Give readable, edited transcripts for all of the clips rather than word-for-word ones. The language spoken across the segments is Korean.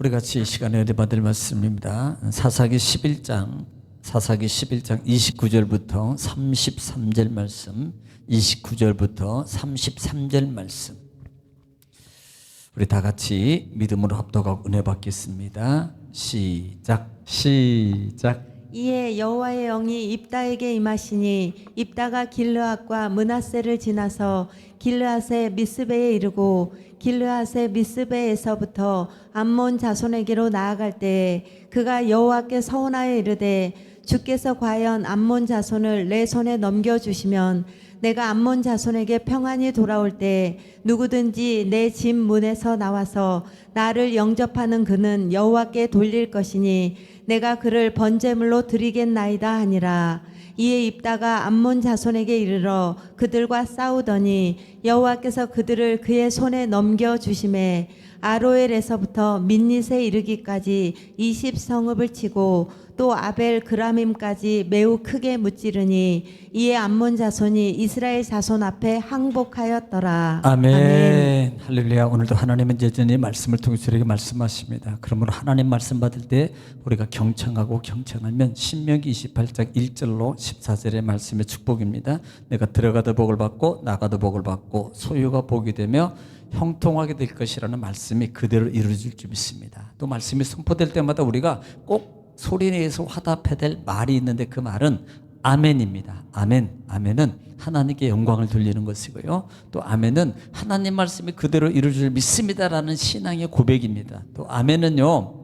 우리 같이 이 시간에 은혜 받을 말씀입니다. 사사기 11장 29절부터 33절 말씀, 29절부터 33절 말씀. 우리 다 같이 믿음으로 합독하고 은혜 받겠습니다. 시작. 이에 여호와의 영이 입다에게 임하시니 입다가 길르앗과 므낫세를 지나서 길르앗의 미스베에 이르고 길르앗의 미스베에서부터 암몬 자손에게로 나아갈 때에 그가 여호와께 서원하여 이르되 주께서 과연 암몬 자손을 내 손에 넘겨주시면 내가 암몬 자손에게 평안히 돌아올 때 누구든지 내 집 문에서 나와서 나를 영접하는 그는 여호와께 돌릴 것이니 내가 그를 번제물로 드리겠나이다 하니라. 이에 입다가 암몬 자손에게 이르러 그들과 싸우더니 여호와께서 그들을 그의 손에 넘겨주심에 아로엘에서부터 민닛에 이르기까지 20성읍을 치고 또 아벨 그라밈까지 매우 크게 무찌르니 이에 암몬 자손이 이스라엘 자손 앞에 항복하였더라. 아멘. 할렐루야. 오늘도 하나님은 여전히 말씀을 통해서 우리에게 말씀하십니다. 그러므로 하나님 말씀 받을 때 우리가 경청하면 신명기 28장 1절로 14절의 말씀의 축복입니다. 내가 들어가도 복을 받고 나가도 복을 받고 소유가 복이 되며 형통하게 될 것이라는 말씀이 그대로 이루어질 줄 믿습니다. 또 말씀이 선포될 때마다 우리가 꼭 소리내서 화답해야 될 말이 있는데 그 말은 아멘입니다. 아멘. 아멘은 하나님께 영광을 돌리는 것이고요. 또 아멘은 하나님 말씀이 그대로 이루어질 줄 믿습니다라는 신앙의 고백입니다. 또 아멘은요,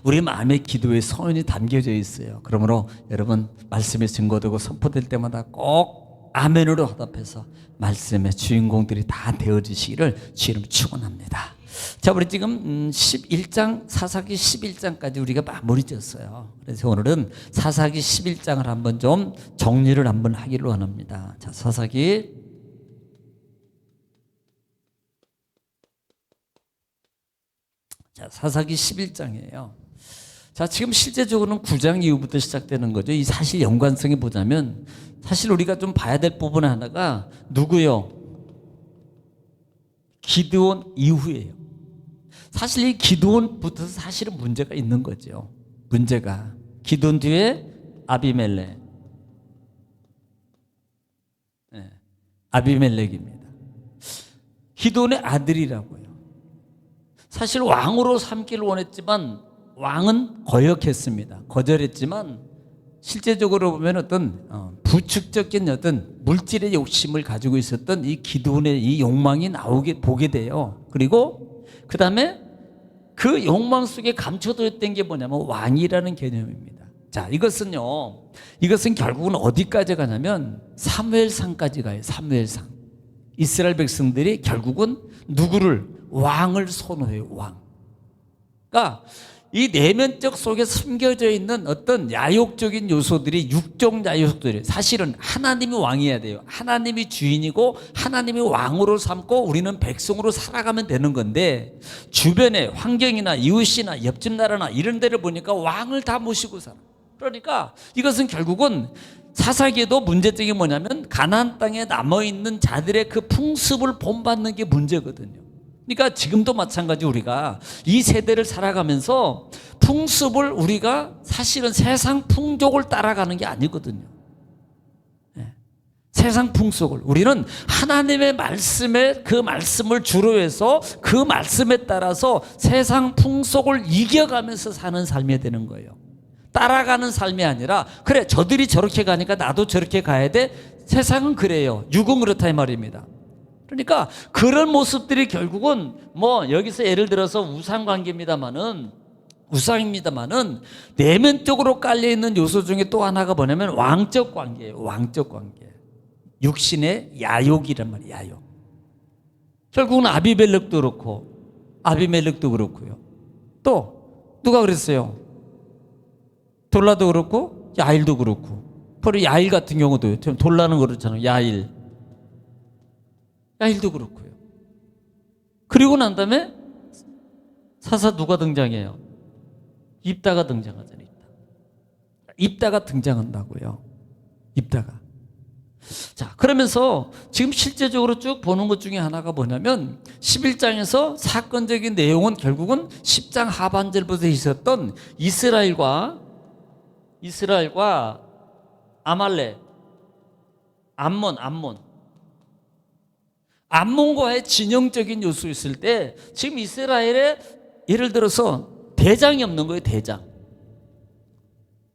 우리 마음의 기도에 서원이 담겨져 있어요. 그러므로 여러분 말씀이 증거되고 선포될 때마다 꼭 아멘으로 화답해서 말씀의 주인공들이 다 되어지시기를 주님 축원합니다. 자, 우리 지금 11장 사사기 11장까지 우리가 마무리 지었어요. 그래서 오늘은 사사기 11장을 한번 좀 정리를 한번 하기로 원합니다. 자, 사사기 11장이에요. 자, 지금 실제적으로는 9장 이후부터 시작되는 거죠. 이 사실 연관성이 보자면 사실 우리가 좀 봐야 될 부분 하나가 누구요? 기드온 이후예요. 사실 이 기드온부터 사실은 문제가 있는 거죠. 문제가 기드온 뒤에 아비멜렉, 아비멜렉입니다. 기드온의 아들이라고요. 사실 왕으로 삼기를 원했지만 왕은 거역했습니다. 거절했지만 실제적으로 보면 어떤 부축적인 어떤 물질의 욕심을 가지고 있었던 이 기드온의 이 욕망이 보게 돼요. 그리고 그 다음에 그 욕망 속에 감춰졌던 게 뭐냐면 왕이라는 개념입니다. 자, 이것은 결국은 어디까지 가냐면 사무엘상까지 가요. 사무엘상. 이스라엘 백성들이 결국은 누구를? 왕을 선호해요. 왕. 그러니까 이 내면적 속에 숨겨져 있는 어떤 야욕적인 요소들이 육적 야욕들이 사실은 하나님이 왕이어야 돼요. 하나님이 주인이고 하나님이 왕으로 삼고 우리는 백성으로 살아가면 되는 건데 주변의 환경이나 이웃이나 옆집 나라나 이런 데를 보니까 왕을 다 모시고 살아. 그러니까 이것은 결국은 사사기에도 문제점이 뭐냐면 가나안 땅에 남아있는 자들의 그 풍습을 본받는 게 문제거든요. 그러니까 지금도 마찬가지 우리가 이 세대를 살아가면서 풍습을 우리가 사실은 세상 풍족을 따라가는 게 아니거든요. 세상 풍속을 우리는 하나님의 말씀에 그 말씀을 주로 해서 그 말씀에 따라서 세상 풍속을 이겨가면서 사는 삶이 되는 거예요. 따라가는 삶이 아니라 그래 저들이 저렇게 가니까 나도 저렇게 가야 돼. 세상은 그래요. 육은 그렇다 이 말입니다. 그러니까 그런 모습들이 결국은 여기서 예를 들어서 우상입니다마는 내면적으로 깔려있는 요소 중에 또 하나가 뭐냐면 왕적 관계예요. 왕적 관계. 육신의 야욕이란 말이에요. 야욕. 결국은 아비멜렉도 그렇고요. 또 누가 그랬어요? 돌라도 그렇고 야일도 그렇고. 바로 야일 같은 경우도 돌라는 거 그렇잖아요. 야일도 그렇고요. 그리고 난 다음에 사사 누가 등장해요? 입다가 등장하잖아요. 입다가 등장한다고요. 입다가. 자, 그러면서 지금 실제적으로 쭉 보는 것 중에 하나가 뭐냐면 11장에서 사건적인 내용은 결국은 10장 하반절부터 있었던 이스라엘과 아말렉, 암몬과의 진영적인 요소 있을 때 지금 이스라엘에 예를 들어서 대장이 없는 거예요. 대장.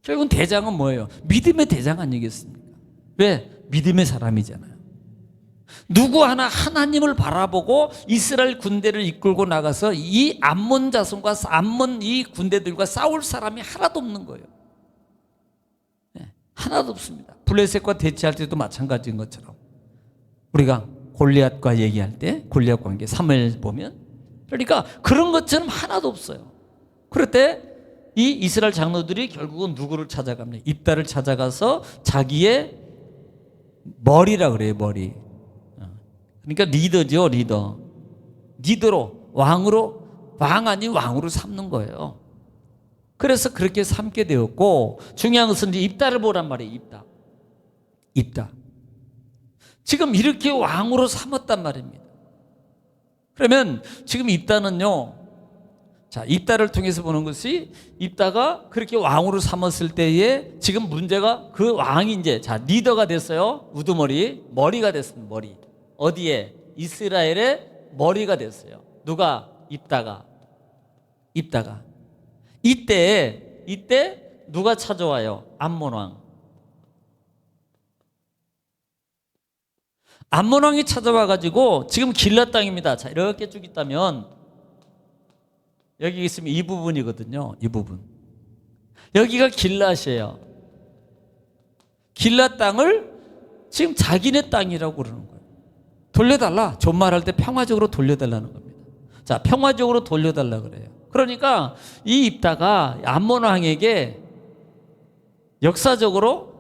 결국은 대장은 뭐예요? 믿음의 대장 아니겠습니까? 왜? 믿음의 사람이잖아요. 누구 하나 하나님을 바라보고 이스라엘 군대를 이끌고 나가서 이 암몬 자손과 암몬 이 군대들과 싸울 사람이 하나도 없는 거예요. 네, 하나도 없습니다. 블레셋과 대치할 때도 마찬가지인 것처럼 우리가 골리앗과 얘기할 때 골리앗 관계 3을 보면 그러니까 그런 것처럼 하나도 없어요. 그럴 때 이 이스라엘 장로들이 결국은 누구를 찾아갑니까? 입다를 찾아가서 자기의 머리라 그래요. 머리. 그러니까 리더죠. 리더로 왕 아닌 왕으로 삼는 거예요. 그래서 그렇게 삼게 되었고 중요한 것은 이제 입다를 보란 말이에요. 입다. 지금 이렇게 왕으로 삼았단 말입니다. 그러면 지금 입다는요. 자, 입다를 통해서 보는 것이 입다가 그렇게 왕으로 삼았을 때에 지금 문제가 그 왕이 이제 자, 리더가 됐어요. 머리가 됐습니다. 머리. 어디에? 이스라엘의 머리가 됐어요. 누가? 입다가. 이때 누가 찾아와요? 암몬 왕. 암몬 왕이 찾아와 가지고 지금 길랏 땅입니다. 자, 이렇게 쭉 있다면 여기 있으면 이 부분이거든요. 이 부분. 여기가 길랏이에요. 길랏 땅을 지금 자기네 땅이라고 그러는 거예요. 돌려달라. 존말할 때 평화적으로 돌려달라는 겁니다. 자, 평화적으로 돌려달라 그래요. 그러니까 이 입다가 암몬 왕에게 역사적으로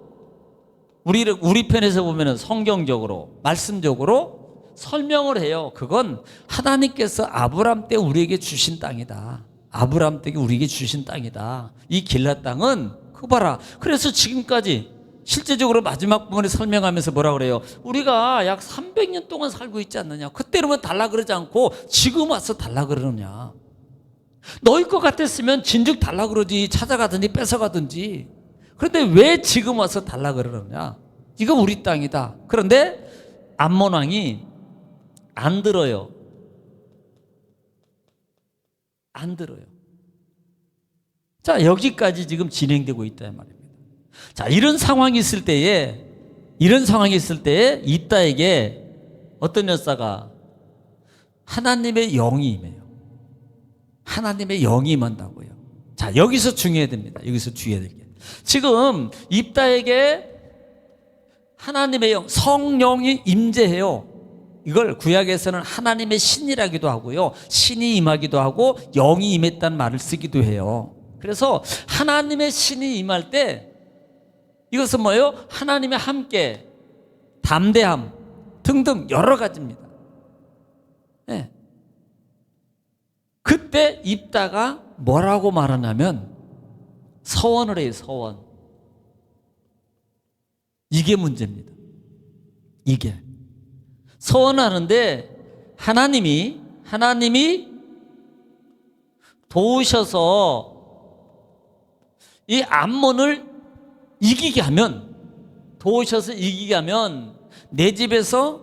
우리 편에서 보면은 성경적으로 말씀적으로 설명을 해요. 그건 하나님께서 아브람 때 우리에게 주신 땅이다. 아브람 때 우리에게 주신 땅이다. 이 길랏 땅은 그거 봐라. 그래서 지금까지 실제적으로 마지막 부분에 설명하면서 뭐라 그래요? 우리가 약 300년 동안 살고 있지 않느냐. 그때로만 달라 그러지 않고 지금 와서 달라 그러느냐. 너희 것 같았으면 진즉 달라 그러지. 찾아가든지 뺏어가든지. 그런데 왜 지금 와서 달라 그러느냐. 이거 우리 땅이다. 그런데 암몬 왕이 안 들어요. 자, 여기까지 지금 진행되고 있다 말입니다. 자, 이런 상황이 있을 때에 입다에게 어떤 역사가 하나님의 영이 임해요. 하나님의 영이 임한다고요. 자, 여기서 중요해야 됩니다. 여기서 주의해야 될 게. 지금 입다에게 하나님의 영, 성령이 임재해요. 이걸 구약에서는 하나님의 신이라기도 하고요. 신이 임하기도 하고 영이 임했다는 말을 쓰기도 해요. 그래서 하나님의 신이 임할 때 이것은 뭐예요? 하나님의 함께, 담대함 등등 여러 가지입니다. 네. 그때 입다가 뭐라고 말하냐면 서원을 해요. 서원. 이게 문제입니다. 이게. 서원하는데 하나님이 도우셔서 이 암몬을 이기게 하면 내 집에서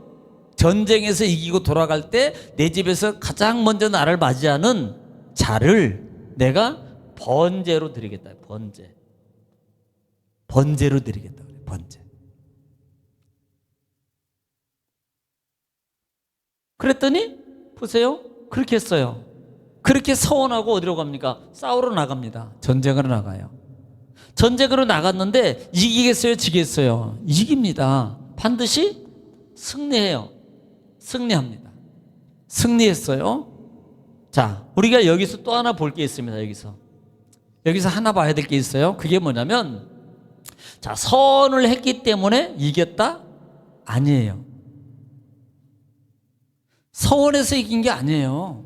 전쟁에서 이기고 돌아갈 때 내 집에서 가장 먼저 나를 맞이하는 자를 내가 번제로 드리겠다. 번제로 드리겠다. 번제. 그랬더니 보세요. 그렇게 했어요. 그렇게 서원하고 어디로 갑니까? 싸우러 나갑니다. 전쟁으로 나가요. 전쟁으로 나갔는데 이기겠어요? 지겠어요? 이깁니다. 반드시 승리해요. 승리합니다. 승리했어요. 자, 우리가 여기서 또 하나 볼 게 있습니다. 여기서 하나 봐야 될 게 있어요. 그게 뭐냐면 자, 서원을 했기 때문에 이겼다? 아니에요. 서원에서 이긴 게 아니에요.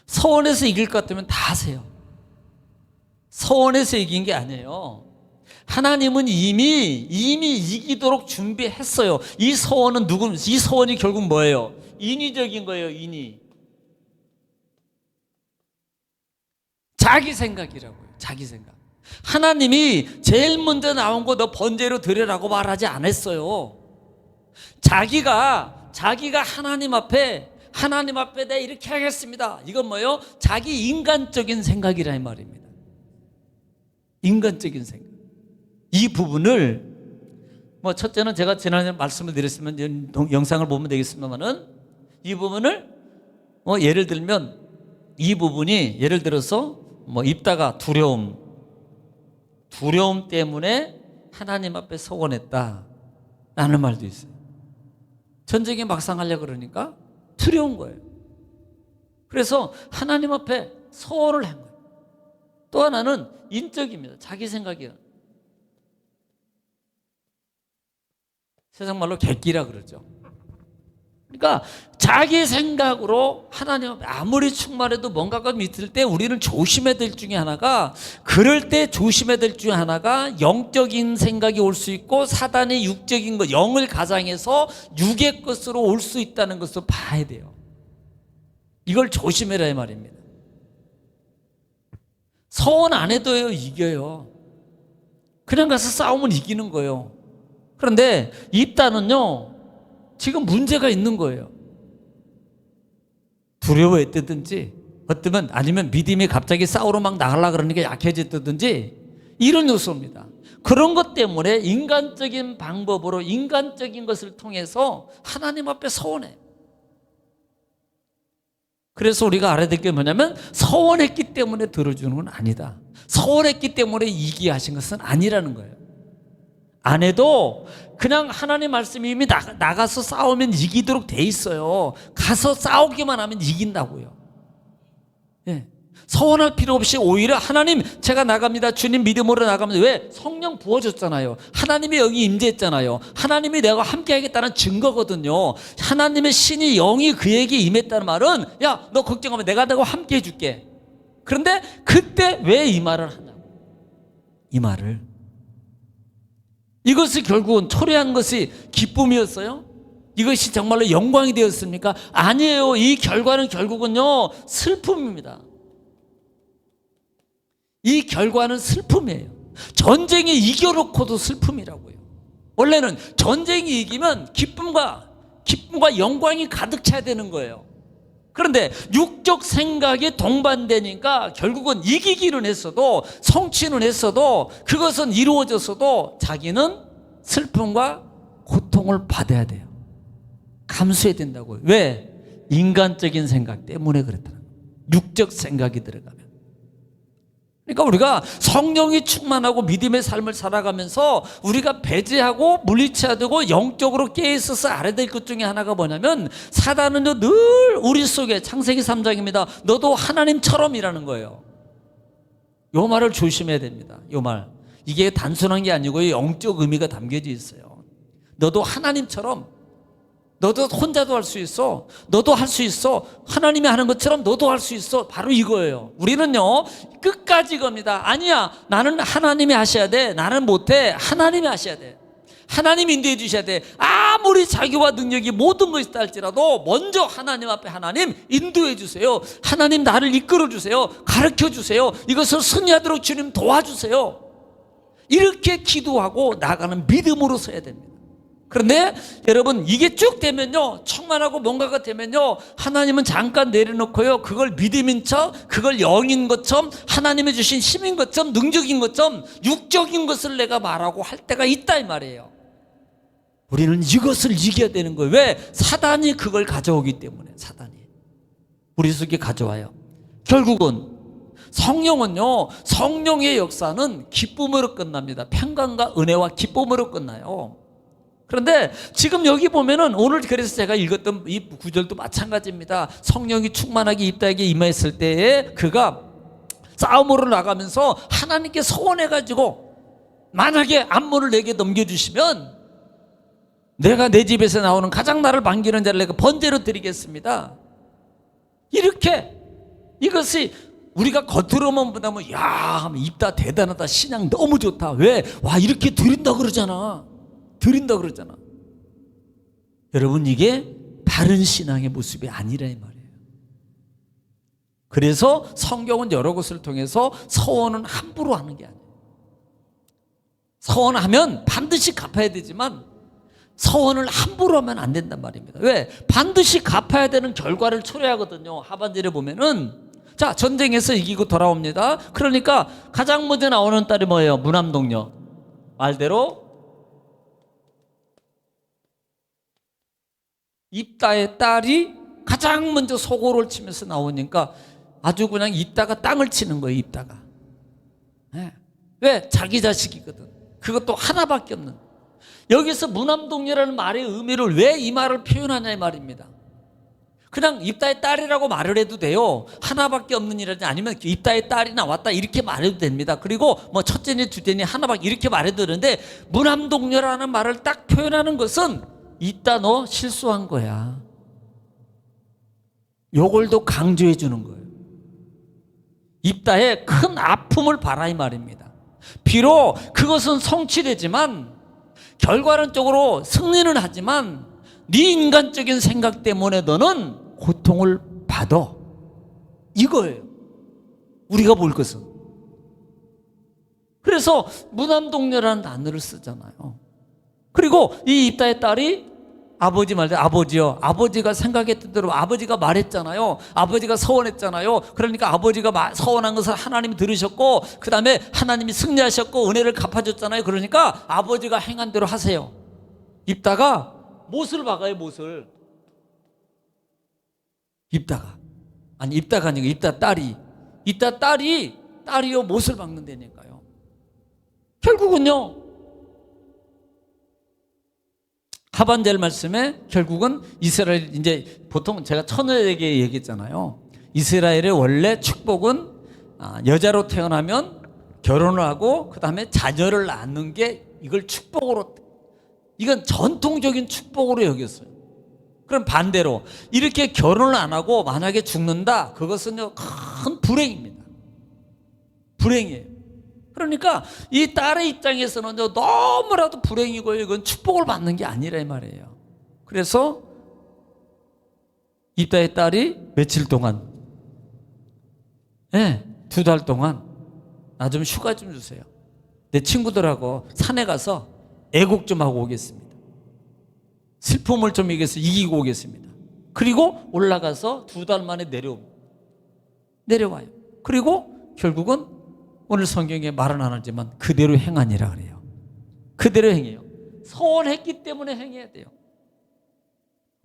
서원에서 이길 것 같으면 다 하세요. 서원에서 이긴 게 아니에요. 하나님은 이미 이기도록 준비했어요. 이 소원은 이 소원이 결국 뭐예요? 인위적인 거예요. 인위. 자기 생각이라고요. 자기 생각. 하나님이 제일 먼저 나온 거 너 번제로 드리라고 말하지 않았어요. 자기가 하나님 앞에 내가 이렇게 하겠습니다. 이건 뭐예요? 자기 인간적인 생각이라 이 말입니다. 인간적인 생각. 이 부분을 첫째는 제가 지난해 말씀을 드렸으면 영상을 보면 되겠습니다만은 이 부분을 예를 들면 이 부분이 예를 들어서 입다가 두려움 때문에 하나님 앞에 서원했다라는 말도 있어요. 전쟁에 막상 하려고 그러니까 두려운 거예요. 그래서 하나님 앞에 서원을 한 거예요. 또 하나는 인적입니다. 자기 생각이에요. 세상 말로 객기라 그러죠. 그러니까 자기 생각으로 하나님 앞에 아무리 충만해도 뭔가가 있을 때 우리는 조심해야 될 중에 하나가, 그럴 때 조심해야 될 중에 하나가 영적인 생각이 올 수 있고 사단의 육적인 것, 영을 가장해서 육의 것으로 올 수 있다는 것을 봐야 돼요. 이걸 조심해라 이 말입니다. 서원 안 해도요 이겨요. 그냥 가서 싸우면 이기는 거예요. 그런데 입다는요 지금 문제가 있는 거예요. 두려워했다든지 어쩌면 아니면 믿음이 갑자기 싸우러 막 나가려고 그러니까 약해졌다든지 이런 요소입니다. 그런 것 때문에 인간적인 방법으로 인간적인 것을 통해서 하나님 앞에 서원해요. 그래서 우리가 알아야 될 게 뭐냐면 서원했기 때문에 들어주는 건 아니다. 서원했기 때문에 이기게 하신 것은 아니라는 거예요. 안 해도 그냥 하나님 말씀이 이미 나가서 싸우면 이기도록 돼 있어요. 가서 싸우기만 하면 이긴다고요. 예. 서원할 필요 없이 오히려 하나님 제가 나갑니다. 주님 믿음으로 나가면 왜? 성령 부어줬잖아요. 하나님이 여기 임재했잖아요. 하나님이 내가 함께 하겠다는 증거거든요. 하나님의 신이 영이 그에게 임했다는 말은 야 너 걱정하면 내가 함께 해줄게. 그런데 그때 왜 이 말을 하냐고. 이 말을 이것이 결국은 초래한 것이 기쁨이었어요? 이것이 정말로 영광이 되었습니까? 아니에요. 이 결과는 결국은요 슬픔입니다. 이 결과는 슬픔이에요. 전쟁이 이겨놓고도 슬픔이라고요. 원래는 전쟁이 이기면 기쁨과 영광이 가득 차야 되는 거예요. 그런데 육적 생각이 동반되니까 결국은 이기기는 했어도 성취는 했어도 그것은 이루어졌어도 자기는 슬픔과 고통을 받아야 돼요. 감수해야 된다고요. 왜? 인간적인 생각 때문에 그렇다는 거예요. 육적 생각이 들어가면. 그러니까 우리가 성령이 충만하고 믿음의 삶을 살아가면서 우리가 배제하고 물리쳐야 되고 영적으로 깨어있어서 알아야 될 것 중에 하나가 뭐냐면 사단은요 늘 우리 속에 창세기 3장입니다. 너도 하나님처럼이라는 거예요. 요 말을 조심해야 됩니다. 요 말. 이게 단순한 게 아니고 영적 의미가 담겨져 있어요. 너도 하나님처럼 너도 혼자도 할 수 있어. 너도 할 수 있어. 하나님이 하는 것처럼 너도 할 수 있어. 바로 이거예요. 우리는요 끝까지 겁니다. 아니야 나는 하나님이 하셔야 돼. 나는 못해. 하나님이 하셔야 돼. 하나님이 인도해 주셔야 돼. 아무리 자기와 능력이 모든 것이 있다 할지라도 먼저 하나님 앞에 하나님 인도해 주세요. 하나님 나를 이끌어 주세요. 가르쳐 주세요. 이것을 승리하도록 주님 도와주세요. 이렇게 기도하고 나가는 믿음으로 서야 됩니다. 그런데 여러분 이게 쭉 되면요 충만하고 뭔가가 되면요 하나님은 잠깐 내려놓고요 그걸 믿음인 척 그걸 영인 것처럼 하나님이 주신 힘인 것처럼 능력인 것처럼 육적인 것을 내가 말하고 할 때가 있다 이 말이에요. 우리는 이것을 이겨야 되는 거예요. 왜? 사단이 그걸 가져오기 때문에. 사단이 우리 속에 가져와요. 결국은 성령은요 성령의 역사는 기쁨으로 끝납니다. 평강과 은혜와 기쁨으로 끝나요. 그런데 지금 여기 보면은 오늘 그래서 제가 읽었던 이 구절도 마찬가지입니다. 성령이 충만하게 입다에게 임했을 때에 그가 싸움으로 나가면서 하나님께 서원해가지고 만약에 암몬을 내게 넘겨주시면 내가 내 집에서 나오는 가장 나를 반기는 자를 내가 번제로 드리겠습니다. 이렇게 이것이 우리가 겉으로만 보면 야 입다 대단하다, 신앙 너무 좋다, 왜? 와 이렇게 드린다 그러잖아. 드린다 그러잖아. 여러분 이게 바른 신앙의 모습이 아니라 이 말이에요. 그래서 성경은 여러 곳을 통해서 서원은 함부로 하는 게 아니에요. 서원하면 반드시 갚아야 되지만 서원을 함부로 하면 안 된단 말입니다. 왜? 반드시 갚아야 되는 결과를 초래하거든요. 하반절에 보면은 자 전쟁에서 이기고 돌아옵니다. 그러니까 가장 먼저 나오는 딸이 뭐예요? 무남동녀. 말대로 입다의 딸이 가장 먼저 소고를 치면서 나오니까 아주 그냥 입다가 땅을 치는 거예요. 입다가. 네. 왜? 자기 자식이거든. 그것도 하나밖에 없는. 여기서 무남동녀라는 말의 의미를 왜 이 말을 표현하냐 이 말입니다. 그냥 입다의 딸이라고 말을 해도 돼요. 하나밖에 없는 이라든지 아니면 입다의 딸이 나왔다 이렇게 말해도 됩니다. 그리고 뭐 첫째니 둘째니 하나밖에 이렇게 말해도 되는데 무남동녀라는 말을 딱 표현하는 것은 입다 너 실수한 거야. 요걸 더 강조해 주는 거예요. 입다의 큰 아픔을 봐라 이 말입니다. 비록 그것은 성취되지만 결과론적으로 승리는 하지만 네 인간적인 생각 때문에 너는 고통을 받아. 이거예요. 우리가 볼 것은. 그래서 무남동녀라는 단어를 쓰잖아요. 그리고 이 입다의 딸이 아버지 말대 아버지요. 아버지가 생각했던 대로 아버지가 말했잖아요. 아버지가 서원했잖아요. 그러니까 아버지가 서원한 것을 하나님이 들으셨고 그 다음에 하나님이 승리하셨고 은혜를 갚아줬잖아요. 그러니까 아버지가 행한 대로 하세요. 입다가 못을 박아요. 못을. 입다가 아니 입다가 아니고 입다 딸이요 못을 박는다니까요. 결국은요 하반절 말씀에 결국은 이스라엘 이제 보통 제가 처녀에게 얘기했잖아요. 이스라엘의 원래 축복은 여자로 태어나면 결혼을 하고 그 다음에 자녀를 낳는 게 이걸 축복으로 이건 전통적인 축복으로 여겼어요. 그럼 반대로 이렇게 결혼을 안 하고 만약에 죽는다 그것은요 큰 불행입니다. 불행이에요. 그러니까 이 딸의 입장에서는 너무나도 불행이고 이건 축복을 받는 게 아니라 이 말이에요. 그래서 입다의 딸이 며칠 동안 2달 동안 나 좀 휴가 좀 주세요. 내 친구들하고 산에 가서 애국 좀 하고 오겠습니다. 슬픔을 좀 이기고 오겠습니다. 그리고 올라가서 2달 만에 내려와요. 그리고 결국은 오늘 성경에 말은 안 하지만 그대로 행하니라 그래요. 그대로 행해요. 서원했기 때문에 행해야 돼요.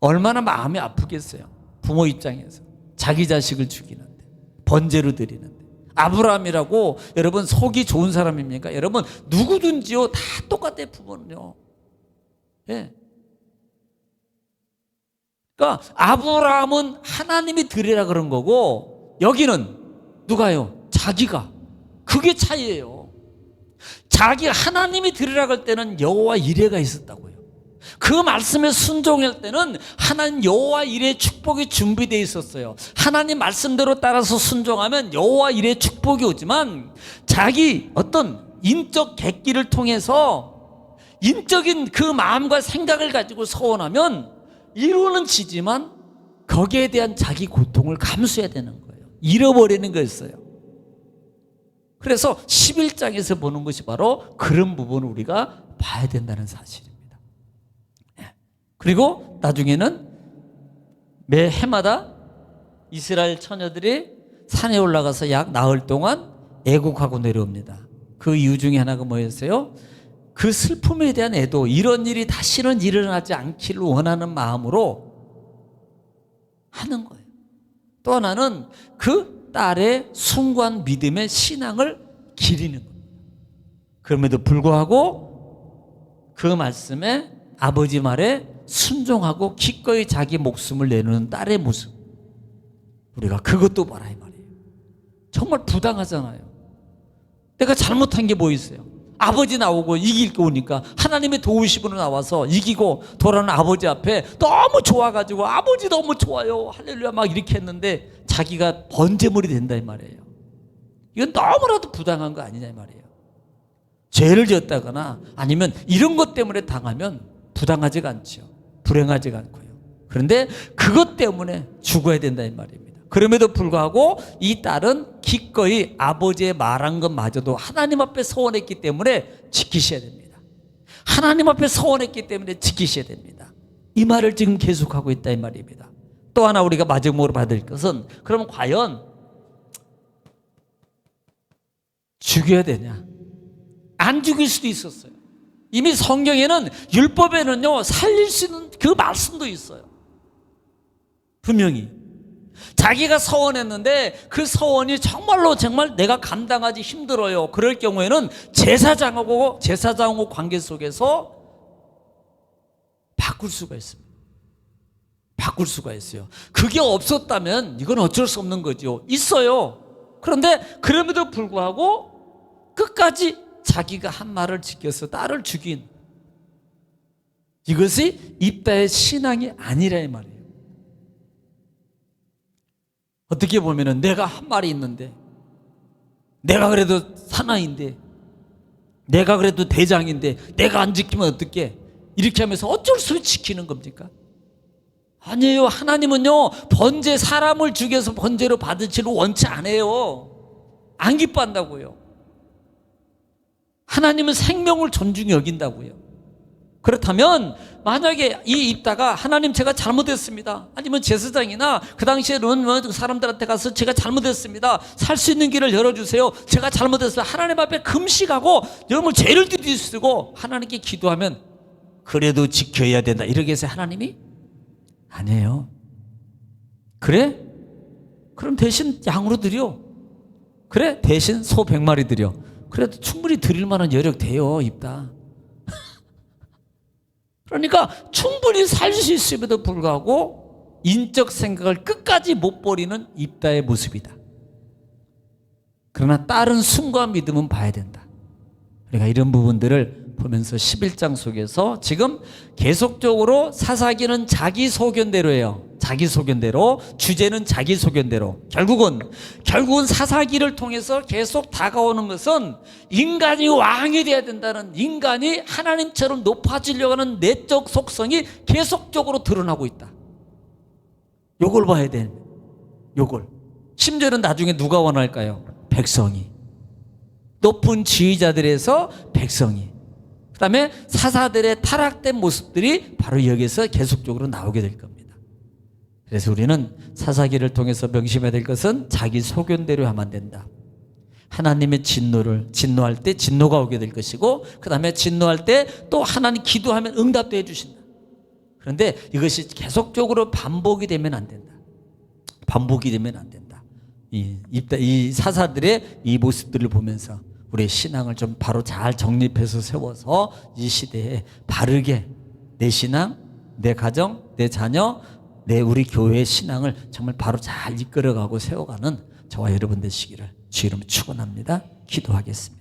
얼마나 마음이 아프겠어요. 부모 입장에서 자기 자식을 죽이는데 번제로 드리는데. 아브라함이라고 여러분 속이 좋은 사람입니까? 여러분 누구든지요 다 똑같아요. 부모는요. 예. 그러니까 아브라함은 하나님이 드리라 그런 거고 여기는 누가요? 자기가. 그게 차이예요. 자기가 하나님이 드리라 할 때는 여호와 이레가 있었다고요. 그 말씀에 순종할 때는 하나님 여호와 이레의 축복이 준비되어 있었어요. 하나님 말씀대로 따라서 순종하면 여호와 이레의 축복이 오지만 자기 어떤 인적 객기를 통해서 인적인 그 마음과 생각을 가지고 서원하면 이루는 지지만 거기에 대한 자기 고통을 감수해야 되는 거예요. 잃어버리는 거였어요. 그래서 11장에서 보는 것이 바로 그런 부분을 우리가 봐야 된다는 사실입니다. 그리고 나중에는 매 해마다 이스라엘 처녀들이 산에 올라가서 약 나흘 동안 애국하고 내려옵니다. 그 이유 중에 하나가 뭐였어요? 그 슬픔에 대한 애도 이런 일이 다시는 일어나지 않기를 원하는 마음으로 하는 거예요. 또 하나는 그 딸의 숭고한 믿음의 신앙을 기리는 겁니다. 그럼에도 불구하고 그 말씀에 아버지 말에 순종하고 기꺼이 자기 목숨을 내놓는 딸의 모습 우리가 그것도 봐라 이 말이에요. 정말 부당하잖아요. 내가 잘못한 게 뭐 있어요? 아버지 나오고 이길 거 오니까 하나님의 도우심으로 나와서 이기고 돌아오는 아버지 앞에 너무 좋아가지고 아버지 너무 좋아요 할렐루야 막 이렇게 했는데 자기가 번제물이 된다 이 말이에요. 이건 너무나도 부당한 거 아니냐 이 말이에요. 죄를 지었다거나 아니면 이런 것 때문에 당하면 부당하지가 않죠. 불행하지가 않고요. 그런데 그것 때문에 죽어야 된다 이 말입니다. 그럼에도 불구하고 이 딸은 기꺼이 아버지의 말한 것마저도 하나님 앞에 서원했기 때문에 지키셔야 됩니다. 하나님 앞에 서원했기 때문에 지키셔야 됩니다. 이 말을 지금 계속하고 있다 이 말입니다. 또 하나 우리가 마지막으로 받을 것은 그럼 과연 죽여야 되냐? 안 죽일 수도 있었어요. 이미 성경에는 율법에는요 살릴 수 있는 그 말씀도 있어요. 분명히 자기가 서원했는데 그 서원이 정말로 정말 내가 감당하기 힘들어요. 그럴 경우에는 제사장하고 관계 속에서 바꿀 수가 있습니다. 바꿀 수가 있어요. 그게 없었다면 이건 어쩔 수 없는 거죠. 있어요. 그런데 그럼에도 불구하고 끝까지 자기가 한 말을 지켜서 딸을 죽인 이것이 입다의 신앙이 아니라 이 말이에요. 어떻게 보면은 내가 한 말이 있는데, 내가 그래도 사나이인데, 내가 그래도 대장인데 내가 안 지키면 어떡해? 이렇게 하면서 어쩔 수 없이 지키는 겁니까? 아니에요. 하나님은요 번제, 사람을 죽여서 번제로 받으시를 원치 않아요. 안 기뻐한다고요. 하나님은 생명을 존중히 여긴다고요. 그렇다면 만약에 이 입다가 하나님 제가 잘못했습니다, 아니면 제사장이나 그 당시에는 사람들한테 가서 제가 잘못했습니다, 살 수 있는 길을 열어주세요, 제가 잘못했어요, 하나님 앞에 금식하고 여러분 죄를 뒤집쓰고 하나님께 기도하면 그래도 지켜야 된다 이렇게 해서 하나님이 아니에요. 그래? 그럼 대신 양으로 드려. 그래? 대신 소 100마리 드려. 그래도 충분히 드릴 만한 여력 돼요, 입다. 그러니까 충분히 살 수 있음에도 불구하고 인적 생각을 끝까지 못 버리는 입다의 모습이다. 그러나 다른 숨과 믿음은 봐야 된다. 우리가 이런 부분들을 보면서 11장 속에서 지금 계속적으로 사사기는 자기 소견대로예요. 자기 소견대로, 주제는 자기 소견대로. 결국은 사사기를 통해서 계속 다가오는 것은 인간이 왕이 되어야 된다는, 인간이 하나님처럼 높아지려고 하는 내적 속성이 계속적으로 드러나고 있다. 요걸 봐야 돼. 요걸. 심지어는 나중에 누가 원할까요? 백성이. 높은 지휘자들에서 백성이. 그 다음에 사사들의 타락된 모습들이 바로 여기서 계속적으로 나오게 될 겁니다. 그래서 우리는 사사기를 통해서 명심해야 될 것은 자기 소견대로 하면 안 된다. 하나님의 진노할 때 진노가 오게 될 것이고, 그 다음에 진노할 때 또 하나님 기도하면 응답도 해주신다. 그런데 이것이 계속적으로 반복이 되면 안 된다. 반복이 되면 안 된다. 이 사사들의 이 모습들을 보면서 우리의 신앙을 좀 바로 잘 정립해서 세워서 이 시대에 바르게 내 신앙, 내 가정, 내 자녀, 우리 교회의 신앙을 정말 바로 잘 이끌어가고 세워가는 저와 여러분 되시기를 주 이름으로 축원합니다. 기도하겠습니다.